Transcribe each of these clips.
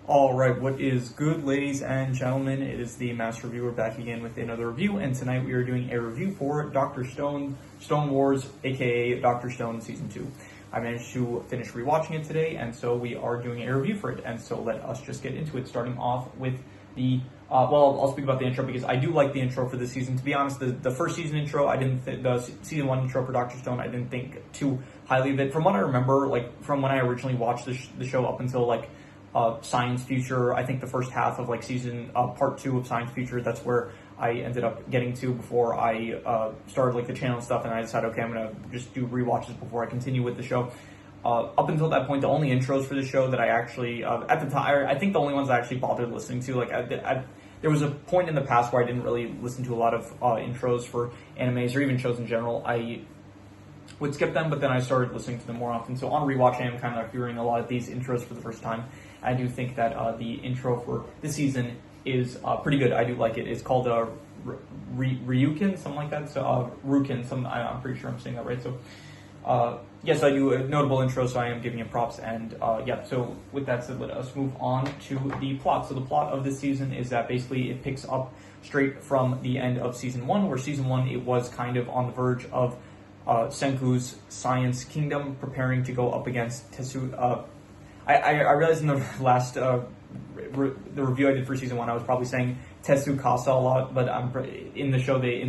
Alright, what is good, ladies and gentlemen? It is the Master Reviewer back again with another review, and tonight we are doing a review for Dr. Stone, Stone Wars, aka Dr. Stone Season 2. I managed to finish rewatching it today, and so we are doing a review for it, and so let us just get into it, starting off with the, I'll speak about the intro because I do like the intro for this season. To be honest, the first season intro, the Season 1 intro for Dr. Stone, I didn't think too highly of it. From what I remember, from when I originally watched the show up until, Science Future, I think the first half of season part 2 of Science Future, that's where I ended up getting to before I started the channel and stuff, and I decided, okay, I'm gonna just do rewatches before I continue with the show. Up until that point, the only intros for the show that I actually at the time, I think the only ones I actually bothered listening to, there was a point in the past where I didn't really listen to a lot of intros for animes or even shows in general. I would skip them, but then I started listening to them more often. So on rewatch, I am kind of hearing a lot of these intros for the first time. I do think that the intro for this season is pretty good. I do like it. It's called Ryukin, something like that. So Rukin, I'm pretty sure I'm saying that right. So yes, I do a notable intro, so I am giving it props. And yeah, so with that said, let us move on to the plot. So the plot of this season is that basically it picks up straight from the end of Season 1, where Season 1 it was kind of on the verge of Senku's Science Kingdom preparing to go up against Tetsu. I realized in the last the review I did for Season 1, I was probably saying Tetsukasa a lot, but in the show they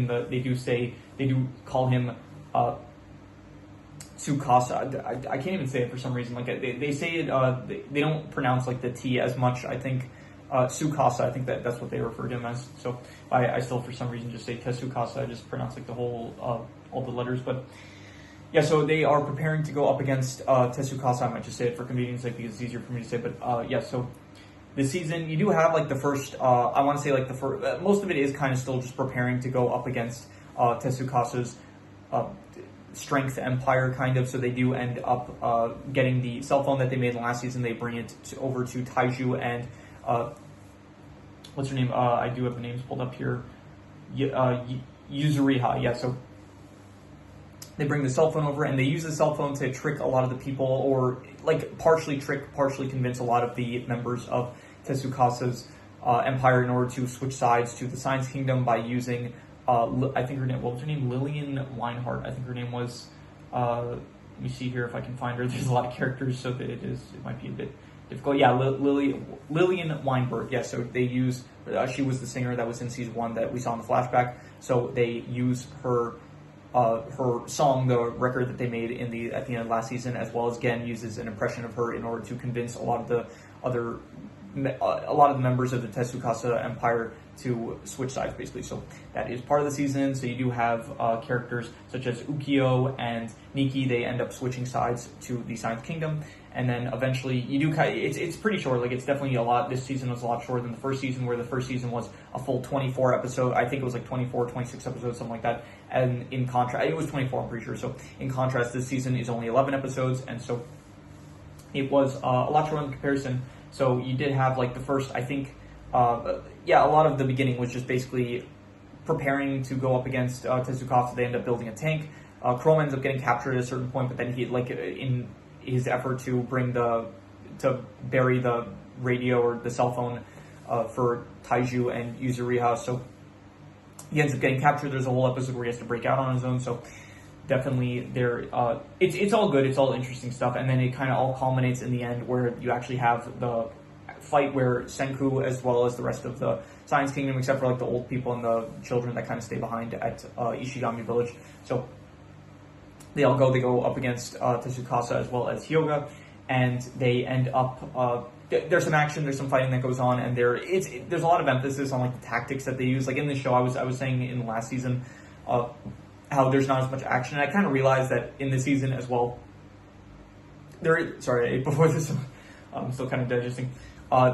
do call him Tsukasa. I can't even say it for some reason. They say it. They don't pronounce the T as much. I think Tsukasa. I think that's what they refer to him as. So I still for some reason just say Tetsukasa. I just pronounce the whole all the letters, but. Yeah, so they are preparing to go up against Tetsukasa. I might just say it for convenience sake because it's easier for me to say. But yeah, so this season you do have the first. I want to say the first. Most of it is kind of still just preparing to go up against Tetsukasa's strength empire, kind of. So they do end up getting the cell phone that they made last season. They bring it over to Taiju and what's her name? I do have the names pulled up here. Yuzuriha. Yeah, so. They bring the cell phone over, and they use the cell phone to trick a lot of the people, or partially trick, partially convince a lot of the members of Tetsukasa's empire in order to switch sides to the Science Kingdom by using, I think her name, what was her name? Lillian Weinhardt, I think her name was. Let me see here if I can find her. There's a lot of characters, so that it might be a bit difficult. Yeah, Lillian Weinberg. Yeah, so they use, she was the singer that was in Season 1 that we saw in the flashback, so they use her song, the record that they made at the end of last season, as well as Gen uses an impression of her in order to convince a lot of the members of the Tetsukasa Empire to switch sides, basically. So that is part of the season. So you do have characters such as Ukyo and Nikki. They end up switching sides to the Science Kingdom, and then eventually you do it's pretty short. It's definitely a lot. This season was a lot shorter than the first season, where the first season was a full 24 episode. I think it was 24, 26 episodes, something like that. And in contrast, it was 24, I'm pretty sure. So in contrast, this season is only 11 episodes, and so it was a lot shorter in comparison. So you did have the first, I think, a lot of the beginning was just basically preparing to go up against Tetsukasa. They end up building a tank. Chrome ends up getting captured at a certain point, but then he, in his effort to bury the radio or the cell phone for Taiju and Yuzuriha, so he ends up getting captured. There's a whole episode where he has to break out on his own, so definitely it's all good, it's all interesting stuff, and then it kind of all culminates in the end where you actually have the fight where Senku, as well as the rest of the Science Kingdom, except for the old people and the children that kind of stay behind at Ishigami Village, so they go up against Tetsukasa as well as Hyoga, and they end up there's some action, there's some fighting that goes on, and there's a lot of emphasis on the tactics that they use. In this show, I was saying in the last season how there's not as much action, and I kind of realized that in this season as well. Before this, I'm still kind of digesting.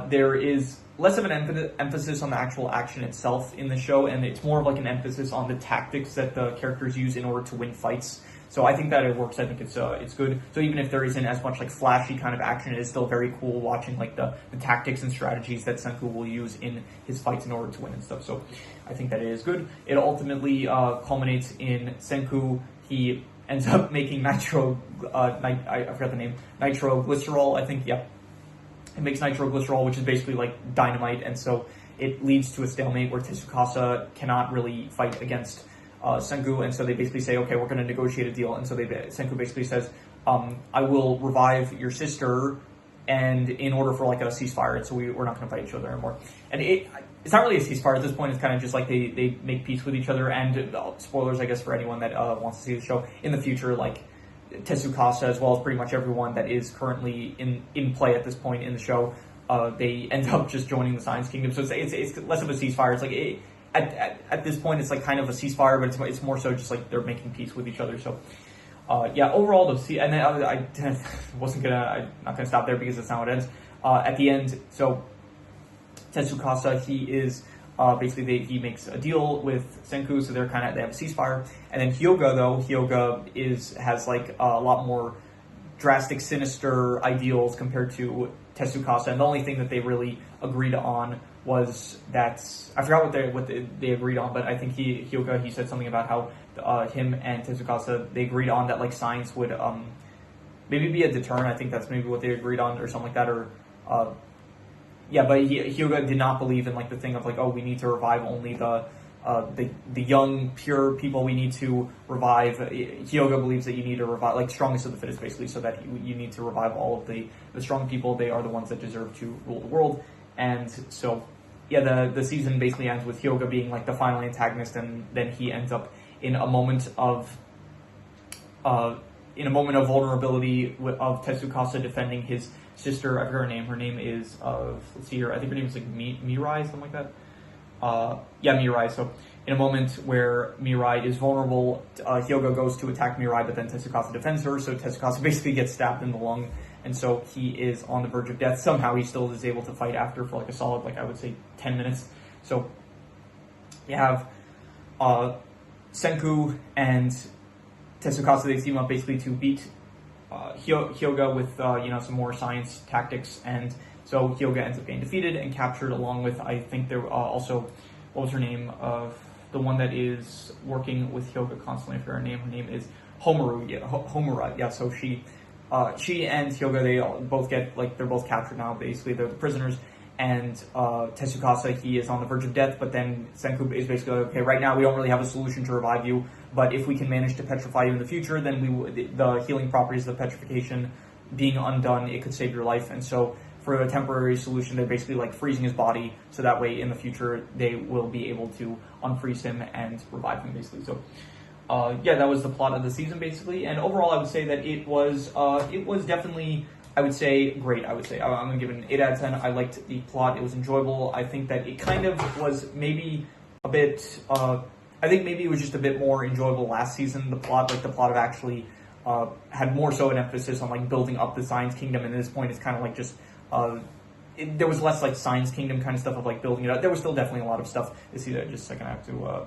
There is less of an emphasis on the actual action itself in the show, and it's more of an emphasis on the tactics that the characters use in order to win fights. So I think that it works. I think it's good. So even if there isn't as much flashy kind of action, it is still very cool watching the tactics and strategies that Senku will use in his fights in order to win and stuff. So I think that it is good. It ultimately culminates in Senku. He ends up making I forgot the name, nitroglycerol, I think, yeah. It makes nitroglycerol, which is basically like dynamite, and so it leads to a stalemate where Tsukasa cannot really fight against Senku, and so they basically say, okay, we're going to negotiate a deal, and so Senku basically says, I will revive your sister, and in order for like a ceasefire, and so we're not going to fight each other anymore. And it's not really a ceasefire at this point. It's kind of just like they make peace with each other. And spoilers, I guess, for anyone that wants to see the show in the future, like Tsukasa, as well as pretty much everyone that is currently in play at this point in the show, they end up just joining the Science Kingdom. So it's less of a ceasefire. It's like at this point, it's like kind of a ceasefire, but it's more so just like they're making peace with each other. So yeah, overall, and then I'm not gonna stop there because that's not how it ends. At the end, so Tsukasa, he is basically he makes a deal with Senku, so they have a ceasefire. And then Hyoga has like a lot more drastic, sinister ideals compared to Tsukasa, and the only thing that they really agreed on was that I forgot what they agreed on, but I think Hyoga he said something about how him and Tsukasa, they agreed on that like science would maybe be a deterrent. I think that's maybe what they agreed on or something like that, or yeah, but Hyoga did not believe in like the thing of like, oh, we need to revive only the young, pure people. We need to revive. Hyoga believes that you need to revive like strongest of the fittest, basically, so that you need to revive all of the strong people. They are the ones that deserve to rule the world. And so, yeah, the season basically ends with Hyoga being like the final antagonist, and then he ends up in a moment of vulnerability of Tsukasa defending his sister. I forget her name. Her name is let's see here. I think her name is like Mirai, something like that. Yeah, Mirai. So in a moment where Mirai is vulnerable, Hyoga goes to attack Mirai, but then Tsukasa defends her. So Tsukasa basically gets stabbed in the lung, and so he is on the verge of death. Somehow he still is able to fight after for like a solid, like I would say, 10 minutes. So you have Senku and Tsukasa, they team up basically to beat Hyoga with some more science tactics, and so Hyoga ends up getting defeated and captured, along with, I think there also, what was her name, the one that is working with Hyoga constantly. For her name is Homaru. Yeah, Homura. Yeah, so she and Hyoga, they both get like they're both captured now. Basically, they're the prisoners. And Tsukasa, he is on the verge of death, but then Senku is basically like, okay, right now we don't really have a solution to revive you, but if we can manage to petrify you in the future, then the healing properties of the petrification being undone, it could save your life. And so for a temporary solution, they're basically like freezing his body, so that way in the future they will be able to unfreeze him and revive him, basically. So yeah, that was the plot of the season, basically. And overall, I would say that it was definitely, I would say, great. I'm going to give it an 8 out of 10. I liked the plot. It was enjoyable. I think that it kind of was maybe a bit, I think maybe it was just a bit more enjoyable last season. The plot of actually had more so an emphasis on like building up the Science Kingdom. And at this point, it's kind of like just, there was less like Science Kingdom kind of stuff of like building it up. There was still definitely a lot of stuff. You see that just a second, I have to,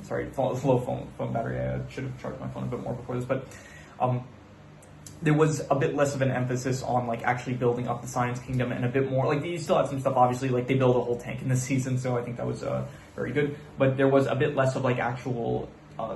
sorry, low phone battery. I should have charged my phone a bit more before this, but there was a bit less of an emphasis on like actually building up the Science Kingdom, and a bit more like you still have some stuff, obviously, like they build a whole tank in this season, so I think that was very good, but there was a bit less of like actual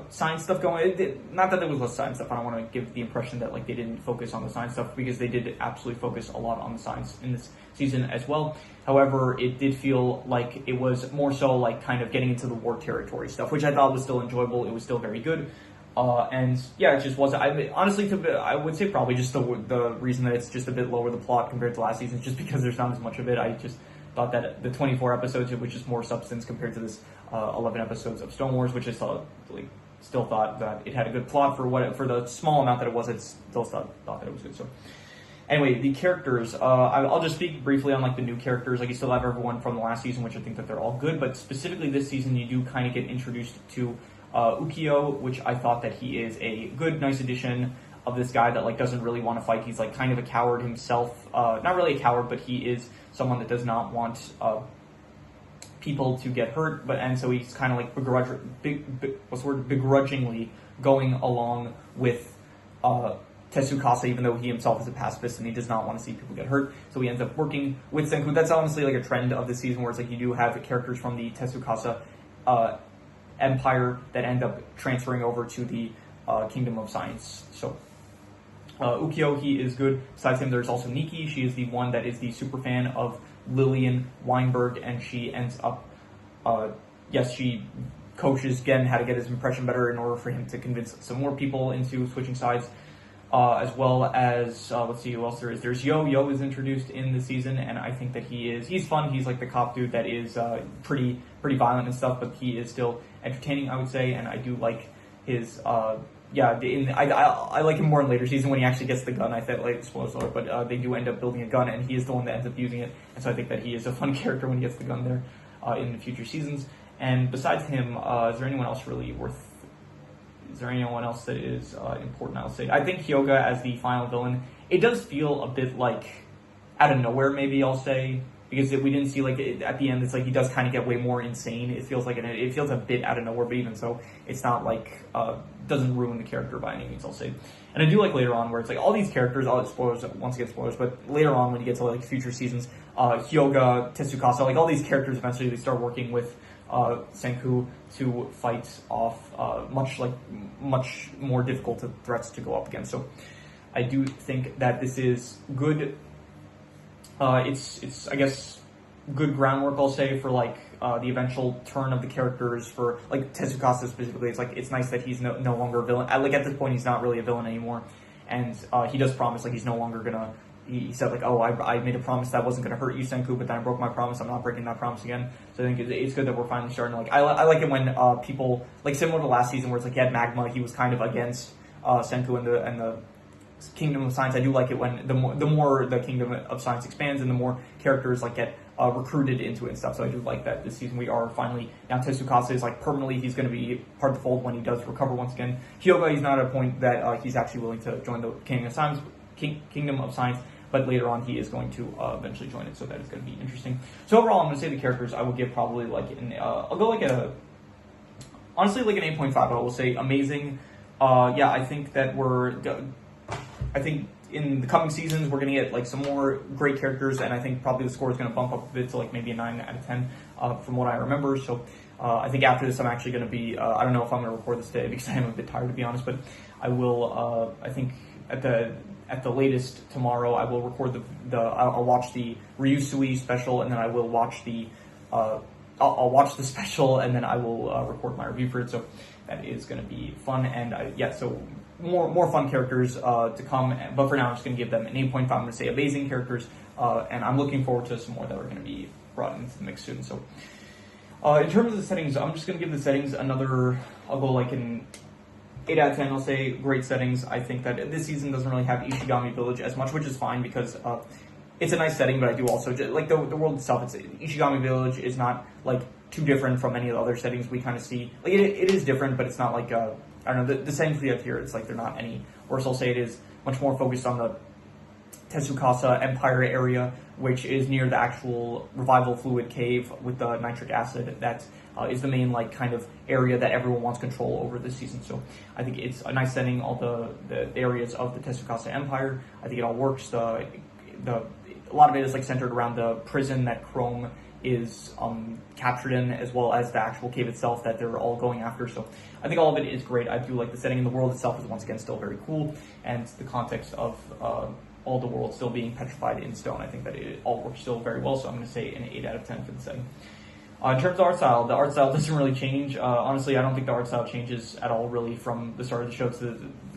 science stuff going. Not that there was less science stuff. I don't want to give the impression that like they didn't focus on the science stuff, because they did absolutely focus a lot on the science in this season as well. However, it did feel like it was more so like kind of getting into the war territory stuff, which I thought was still enjoyable. It was still very good. And yeah, it just wasn't. Honestly, I would say probably just the reason that it's just a bit lower the plot compared to last season, just because there's not as much of it. I just thought that the 24 episodes, it was just more substance compared to this 11 episodes of Stone Wars, which I still thought that it had a good plot for the small amount that it was. It still thought that it was good. So anyway, the characters. I'll just speak briefly on like the new characters. Like you still have everyone from the last season, which I think that they're all good, but specifically this season, you do kind of get introduced to Ukyo, which I thought that he is a good, nice addition of this guy that like doesn't really want to fight. He's like kind of a coward himself. Not really a coward, but he is someone that does not want people to get hurt. And so he's kind of like begrudgingly going along with Tsukasa, even though he himself is a pacifist and he does not want to see people get hurt. So he ends up working with Senku. That's honestly like a trend of the season, where it's like you do have characters from the Tsukasa empire that end up transferring over to the Kingdom of Science. So Ukyo, he is good. Besides him, there's also Nikki. She is the one that is the super fan of Lillian Weinberg, and she ends up, yes, she coaches Gen how to get his impression better in order for him to convince some more people into switching sides. As well as, let's see who else there is. There's Yo. Yo is introduced in the season, and I think that he's fun. He's like the cop dude that is pretty violent and stuff, but he is still entertaining, I would say, and I do like his, I like him more in later season when he actually gets the gun. I thought, like, spoilers alert, but they do end up building a gun, and he is the one that ends up using it, and so I think that he is a fun character when he gets the gun there in the future seasons. And besides him, is there anyone else really worth... Is there anyone else that is important, I'll say? I think Hyoga as the final villain, it does feel a bit like out of nowhere, maybe I'll say, because we didn't see, like, at the end, it's like he does kind of get way more insane. It feels like it feels a bit out of nowhere, but even so, it's not like, doesn't ruin the character by any means, I'll say. And I do like later on where it's like all these characters, spoilers, once again spoilers, but later on when you get to like future seasons, Hyoga, Tetsukasa, like all these characters eventually they start working with Senku to fight off much more difficult threats to go up against. So I do think that this is good. It's I guess good groundwork, I'll say, for like the eventual turn of the characters for like Tetsukasa specifically. It's like it's nice that he's no longer a villain. Like at this point, he's not really a villain anymore, and he does promise like he's no longer gonna. He said like, oh, I made a promise that wasn't going to hurt you, Senku, but then I broke my promise. I'm not breaking that promise again. So I think it's good that we're finally starting to like. I like it when people like similar to last season where it's like he had Magma. He was kind of against Senku and the Kingdom of Science. I do like it when the more the Kingdom of Science expands and the more characters like get recruited into it and stuff. So I do like that this season we are finally now Tetsukasa is like permanently he's going to be part of the fold when he does recover once again. Hyoga, he's not at a point that he's actually willing to join the Kingdom of Science. But later on, he is going to eventually join it, so that is going to be interesting. So overall, I'm going to say the characters I will give probably like I'll go like honestly like an 8.5. I will say amazing. Yeah, I think that I think in the coming seasons we're going to get like some more great characters, and I think probably the score is going to bump up a bit to like maybe a 9 out of 10 from what I remember. So I think after this, I'm actually going to be I don't know if I'm going to record this today because I am a bit tired to be honest, but I will. I think at the latest tomorrow, I will record I'll watch the Ryusui special, and then I will watch I'll watch the special, and then I will record my review for it. So that is going to be fun, and so more fun characters to come. But for now, I'm just going to give them an 8.5. I'm going to say amazing characters, and I'm looking forward to some more that are going to be brought into the mix soon. So in terms of the settings, I'm just going to give the settings another. I'll go like an 8 out of 10, I'll say great settings. I think that this season doesn't really have Ishigami Village as much, which is fine because it's a nice setting, but I do also, like the world itself, Ishigami Village is not like too different from any of the other settings we kind of see. Like it is different, but it's not like, I don't know, the settings we have here, it's like they're not any worse. I'll say it is much more focused on the Tetsukasa Empire area, which is near the actual revival fluid cave with the nitric acid that is the main like kind of area that everyone wants control over this season. So I think it's a nice setting. All the areas of the Tetsukasa Empire, I think it all works. A lot of it is like centered around the prison that Chrome is captured in, as well as the actual cave itself that they're all going after. So I think all of it is great. I do like the setting, and the world itself is once again still very cool, and the context of all the world still being petrified in stone. I think that it all works still very well, so I'm going to say an 8 out of 10 for the setting. In terms of art style, the art style doesn't really change. Honestly, I don't think the art style changes at all really from the start of the show to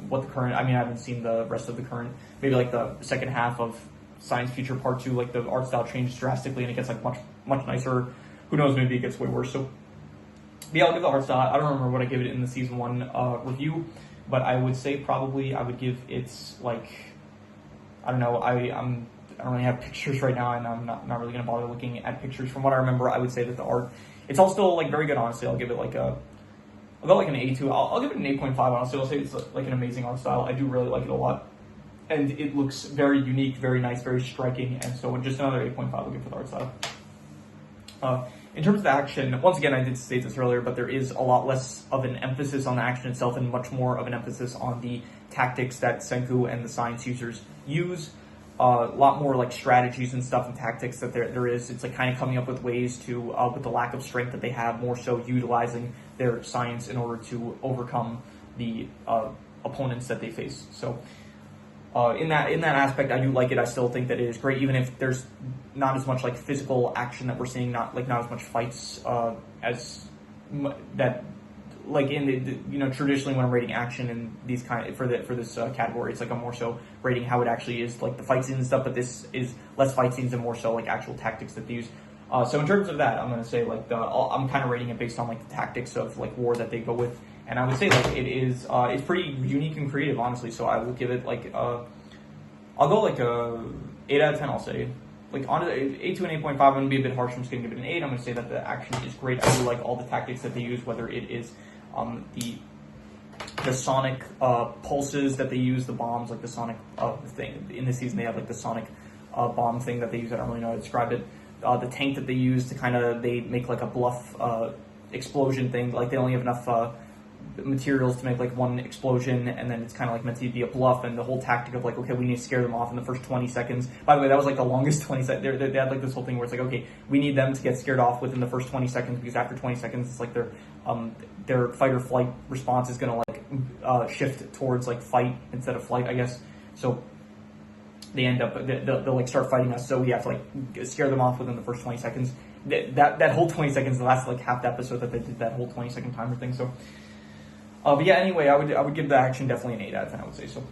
what the current, I mean, I haven't seen the rest of the current, maybe like the second half of Science Future Part 2, like the art style changes drastically and it gets like much nicer. Who knows, maybe it gets way worse. So yeah, I'll give the art style, I don't remember what I gave it in the season 1 review, but I would say probably I would give it like, I don't know, I don't really have pictures right now, and I'm not really going to bother looking at pictures. From what I remember, I would say that the art, it's all still like very good, honestly. I'll give it like I'll go like an 82. I'll give it an 8.5, honestly. I'll say it's like an amazing art style. I do really like it a lot. And it looks very unique, very nice, very striking. And so just another 8.5 I'll give for the art style. In terms of the action, once again, I did state this earlier, but there is a lot less of an emphasis on the action itself and much more of an emphasis on the tactics that Senku and the science users use. A lot more like strategies and stuff and tactics that there is. It's like kind of coming up with ways to, with the lack of strength that they have, more so utilizing their science in order to overcome the opponents that they face. So in that aspect, I do like it. I still think that it is great, even if there's not as much like physical action that we're seeing, not as much fights that like in the traditionally when I'm rating action in these for this category, it's like I'm more so rating how it actually is, like the fight scenes and stuff. But this is less fight scenes and more so like actual tactics that they use. So in terms of that, I'm gonna say like I'm kind of rating it based on like the tactics of like war that they go with, and I would say like it's pretty unique and creative, honestly. So I will give it like I'll go like a 8 out of 10. I'll say like on 8 to an 8.5. I'm gonna be a bit harsh. I'm just gonna give it an 8. I'm gonna say that the action is great. I do like all the tactics that they use, whether it is the sonic pulses that they use, the bombs, like the sonic thing in this season. They have like the sonic bomb thing that they use. I don't really know how to describe it. The tank that they use to they make like a bluff explosion thing. Like they only have enough materials to make like one explosion, and then it's kind of like meant to be a bluff. And the whole tactic of like, okay, we need to scare them off in the first 20 seconds. By the way, that was like the longest 20 seconds. They had like this whole thing where it's like, okay, we need them to get scared off within the first 20 seconds, because after 20 seconds, it's like their fight or flight response is gonna like shift towards like fight instead of flight, I guess. So they end up they'll like start fighting us, so we have to like scare them off within the first 20 seconds. That whole 20 seconds lasts like half the episode that they did that whole 20-second timer thing. So but yeah, anyway, I would give the action definitely an 8 out of 10, I would say. So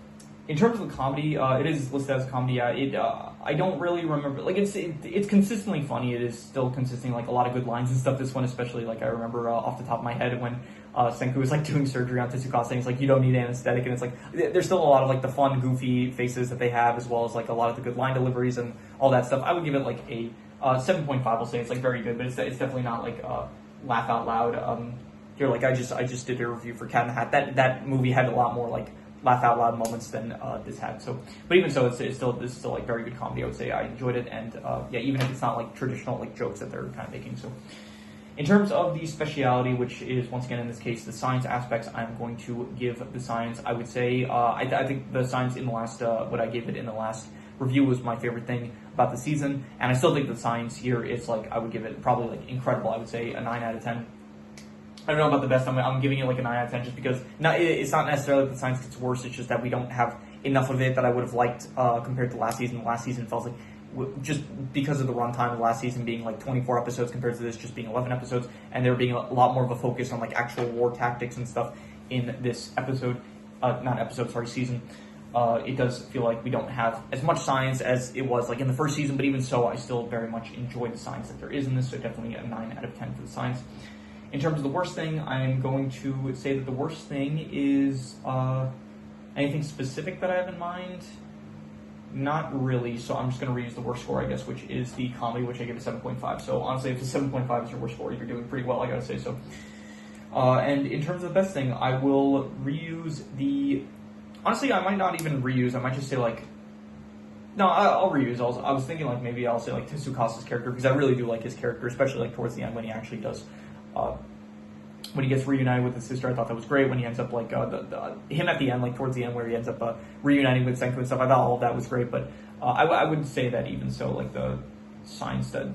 in terms of the comedy, it is listed as a comedy. I don't really remember, like it's consistently funny. It is still consistent, like a lot of good lines and stuff. This one especially, like I remember off the top of my head when Senku was like doing surgery on Tsukasa, and it's like, you don't need anesthetic, and it's like there's still a lot of like the fun, goofy faces that they have, as well as like a lot of the good line deliveries and all that stuff. I would give it like a 7.5. I'll say it's like very good, but it's definitely not like laugh out loud. You're like, I just did a review for Cat in the Hat. That movie had a lot more like laugh out loud moments than this had. So, but even so, this is still like very good comedy. I would say I enjoyed it, and yeah, even if it's not like traditional like jokes that they're kind of making. So, in terms of the speciality, which is once again in this case the science aspects, I'm going to give the science. I would say I think the science in the last what I gave it in the last review was my favorite thing about the season, and I still think the science here is like, I would give it probably like incredible. I would say a 9 out of 10. I don't know about the best. I'm giving it like a 9 out of 10 just because it's not necessarily that the science gets worse. It's just that we don't have enough of it that I would have liked compared to last season. Last season felt like, just because of the runtime of last season being like 24 episodes compared to this just being 11 episodes, and there being a lot more of a focus on like actual war tactics and stuff in this season. It does feel like we don't have as much science as it was like in the first season, but even so, I still very much enjoy the science that there is in this, so definitely a 9 out of 10 for the science. In terms of the worst thing, I'm going to say that the worst thing is anything specific that I have in mind. Not really, so I'm just going to reuse the worst score, I guess, which is the comedy, which I give a 7.5. So honestly, if a 7.5 is your worst score, you're doing pretty well, I gotta say so. And in terms of the best thing, I will reuse the... Honestly, I might not even reuse, I might just say like... No, I'll reuse. I was thinking like maybe I'll say like Tsukasa's character, because I really do like his character, especially like towards the end when he actually does... when he gets reunited with his sister, I thought that was great. When he ends up like him at the end, like towards the end, where he ends up reuniting with Senku and stuff, I thought all of that was great. But I would say that even so, like the science that,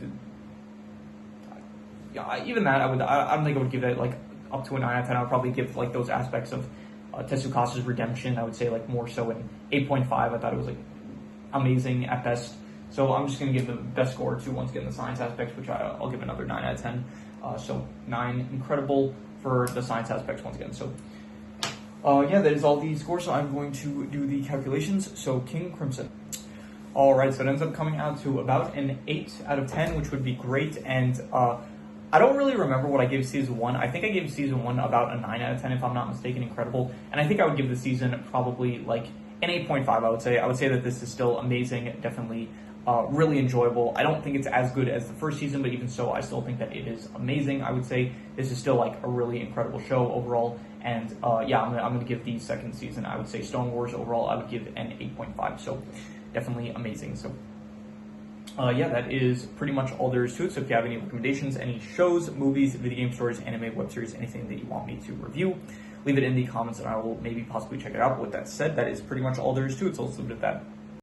even that I don't think I would give that like up to a 9 out of 10. I would probably give like those aspects of Tetsukasa's redemption, I would say like more so an 8.5. I thought it was like amazing at best. So I'm just going to give the best score to, once again, the science aspects, which I'll give another 9 out of 10. So 9, incredible for the science aspects once again. So yeah, that is all the scores. So I'm going to do the calculations. So King Crimson. All right, so it ends up coming out to about an 8 out of 10, which would be great. And I don't really remember what I gave season 1. I think I gave season 1 about a 9 out of 10, if I'm not mistaken. Incredible. And I think I would give the season probably like an 8.5. I would say that this is still amazing. Definitely. Really enjoyable. I don't think it's as good as the first season, but even so, I still think that it is amazing. I would say this is still like a really incredible show overall. And yeah, I'm gonna give the second season, I would say Stone Wars overall, I would give an 8.5. So definitely amazing. So yeah, that is pretty much all there is to it. So if you have any recommendations, any shows, movies, video game stories, anime, web series, anything that you want me to review, leave it in the comments and I will maybe possibly check it out. But with that said, that is pretty much all there is to it. So let's leave it at that.